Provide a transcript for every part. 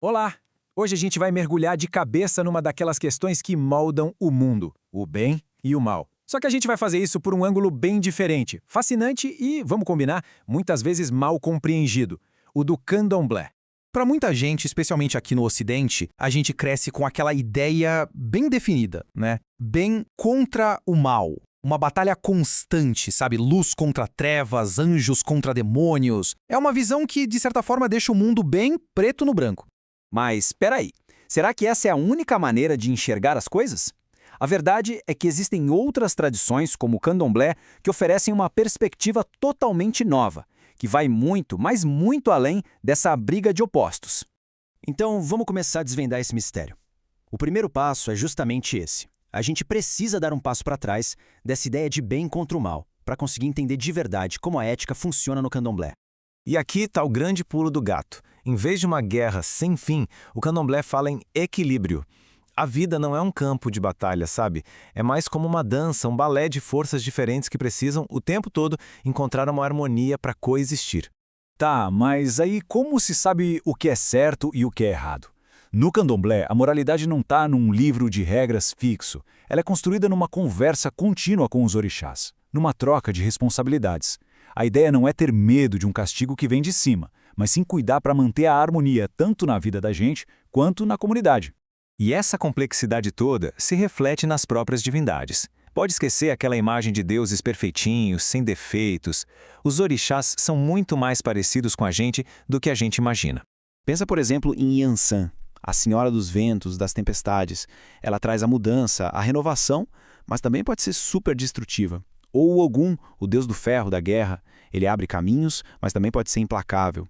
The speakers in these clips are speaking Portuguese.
Olá! Hoje a gente vai mergulhar de cabeça numa daquelas questões que moldam o mundo, o bem e o mal. Só que a gente vai fazer isso por um ângulo bem diferente, fascinante e, vamos combinar, muitas vezes mal compreendido, o do candomblé. Para muita gente, especialmente aqui no Ocidente, a gente cresce com aquela ideia bem definida, né? Bem contra o mal. Uma batalha constante, sabe? Luz contra trevas, anjos contra demônios. É uma visão que, de certa forma, deixa o mundo bem preto no branco. Mas espera aí, será que essa é a única maneira de enxergar as coisas? A verdade é que existem outras tradições, como o candomblé, que oferecem uma perspectiva totalmente nova, que vai muito, mas muito além dessa briga de opostos. Então, vamos começar a desvendar esse mistério. O primeiro passo é justamente esse. A gente precisa dar um passo para trás dessa ideia de bem contra o mal, para conseguir entender de verdade como a ética funciona no candomblé. E aqui está o grande pulo do gato. Em vez de uma guerra sem fim, o candomblé fala em equilíbrio. A vida não é um campo de batalha, sabe? É mais como uma dança, um balé de forças diferentes que precisam, o tempo todo, encontrar uma harmonia para coexistir. Tá, mas aí como se sabe o que é certo e o que é errado? No candomblé, a moralidade não está num livro de regras fixo. Ela é construída numa conversa contínua com os orixás, numa troca de responsabilidades. A ideia não é ter medo de um castigo que vem de cima, mas sim cuidar para manter a harmonia tanto na vida da gente quanto na comunidade. E essa complexidade toda se reflete nas próprias divindades. Pode esquecer aquela imagem de deuses perfeitinhos, sem defeitos. Os orixás são muito mais parecidos com a gente do que a gente imagina. Pensa, por exemplo, em Yansan, a senhora dos ventos, das tempestades. Ela traz a mudança, a renovação, mas também pode ser super destrutiva. Ou o Ogum, o deus do ferro, da guerra. Ele abre caminhos, mas também pode ser implacável.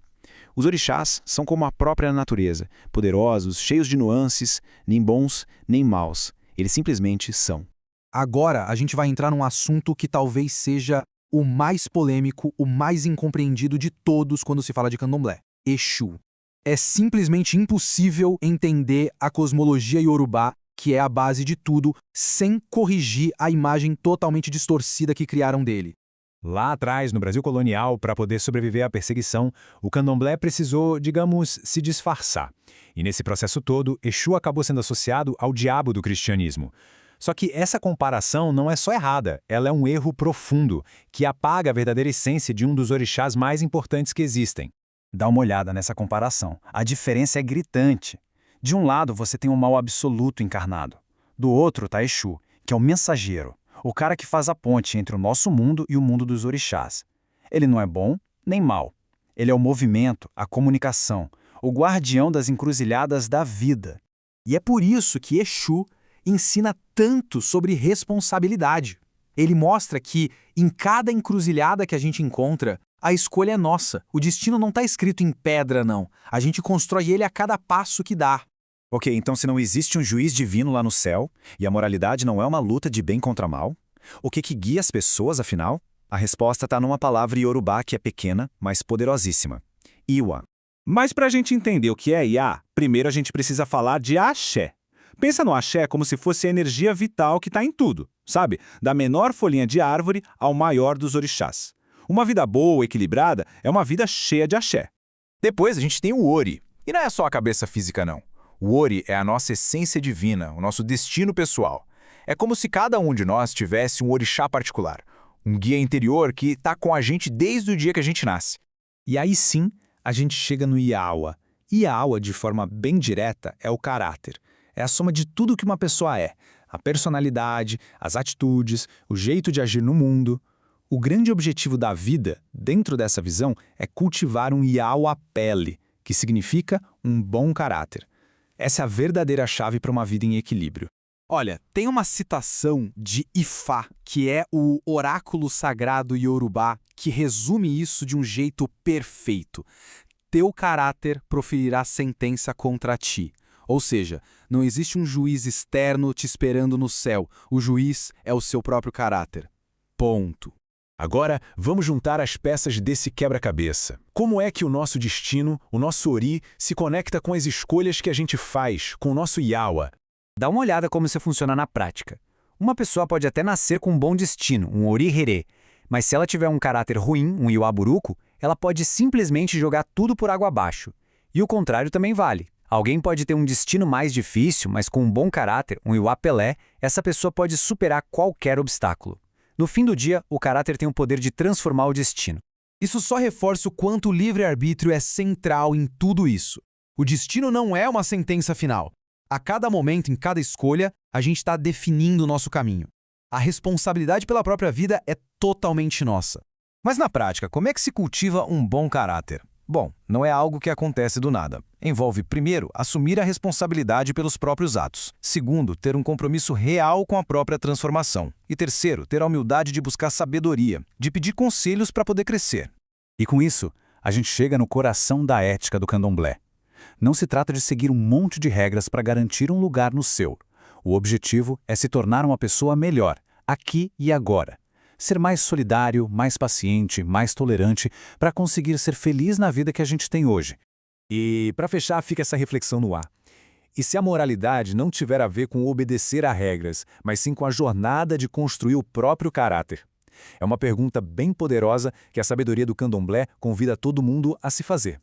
Os orixás são como a própria natureza, poderosos, cheios de nuances, nem bons nem maus. Eles simplesmente são. Agora, a gente vai entrar num assunto que talvez seja o mais polêmico, o mais incompreendido de todos quando se fala de candomblé: Exu. É simplesmente impossível entender a cosmologia iorubá, que é a base de tudo, sem corrigir a imagem totalmente distorcida que criaram dele. Lá atrás, no Brasil colonial, para poder sobreviver à perseguição, o candomblé precisou, digamos, se disfarçar. E nesse processo todo, Exu acabou sendo associado ao diabo do cristianismo. Só que essa comparação não é só errada, ela é um erro profundo, que apaga a verdadeira essência de um dos orixás mais importantes que existem. Dá uma olhada nessa comparação. A diferença é gritante. De um lado, você tem o mal absoluto encarnado. Do outro está Exu, que é o mensageiro, o cara que faz a ponte entre o nosso mundo e o mundo dos orixás. Ele não é bom nem mal. Ele é o movimento, a comunicação, o guardião das encruzilhadas da vida. E é por isso que Exu ensina tanto sobre responsabilidade. Ele mostra que, em cada encruzilhada que a gente encontra, a escolha é nossa. O destino não está escrito em pedra, não. A gente constrói ele a cada passo que dá. Ok, então se não existe um juiz divino lá no céu, e a moralidade não é uma luta de bem contra mal, o que guia as pessoas, afinal? A resposta está numa palavra iorubá que é pequena, mas poderosíssima: Iwa. Mas para a gente entender o que é Iá, primeiro a gente precisa falar de axé. Pensa no axé como se fosse a energia vital que está em tudo, sabe? Da menor folhinha de árvore ao maior dos orixás. Uma vida boa, equilibrada, é uma vida cheia de axé. Depois a gente tem o Ori. E não é só a cabeça física, não. O Ori é a nossa essência divina, o nosso destino pessoal. É como se cada um de nós tivesse um orixá particular, um guia interior que está com a gente desde o dia que a gente nasce. E aí sim, a gente chega no Iauá. Iauá, de forma bem direta, é o caráter. É a soma de tudo que uma pessoa é. A personalidade, as atitudes, o jeito de agir no mundo. O grande objetivo da vida, dentro dessa visão, é cultivar um Iauá pele, que significa um bom caráter. Essa é a verdadeira chave para uma vida em equilíbrio. Olha, tem uma citação de Ifá, que é o oráculo sagrado iorubá, que resume isso de um jeito perfeito. Teu caráter proferirá sentença contra ti. Ou seja, não existe um juiz externo te esperando no céu. O juiz é o seu próprio caráter. Ponto. Agora, vamos juntar as peças desse quebra-cabeça. Como é que o nosso destino, o nosso Ori, se conecta com as escolhas que a gente faz, com o nosso Iauá? Dá uma olhada como isso funciona na prática. Uma pessoa pode até nascer com um bom destino, um Ori-Herê, mas se ela tiver um caráter ruim, um Iauá buruco, ela pode simplesmente jogar tudo por água abaixo. E o contrário também vale. Alguém pode ter um destino mais difícil, mas com um bom caráter, um Iwa Pelé, essa pessoa pode superar qualquer obstáculo. No fim do dia, o caráter tem o poder de transformar o destino. Isso só reforça o quanto o livre-arbítrio é central em tudo isso. O destino não é uma sentença final. A cada momento, em cada escolha, a gente está definindo o nosso caminho. A responsabilidade pela própria vida é totalmente nossa. Mas na prática, como é que se cultiva um bom caráter? Bom, não é algo que acontece do nada. Envolve, primeiro, assumir a responsabilidade pelos próprios atos. Segundo, ter um compromisso real com a própria transformação. E terceiro, ter a humildade de buscar sabedoria, de pedir conselhos para poder crescer. E com isso, a gente chega no coração da ética do candomblé. Não se trata de seguir um monte de regras para garantir um lugar no seu. O objetivo é se tornar uma pessoa melhor, aqui e agora. Ser mais solidário, mais paciente, mais tolerante, para conseguir ser feliz na vida que a gente tem hoje. E, para fechar, fica essa reflexão no ar. E se a moralidade não tiver a ver com obedecer a regras, mas sim com a jornada de construir o próprio caráter? É uma pergunta bem poderosa que a sabedoria do candomblé convida todo mundo a se fazer.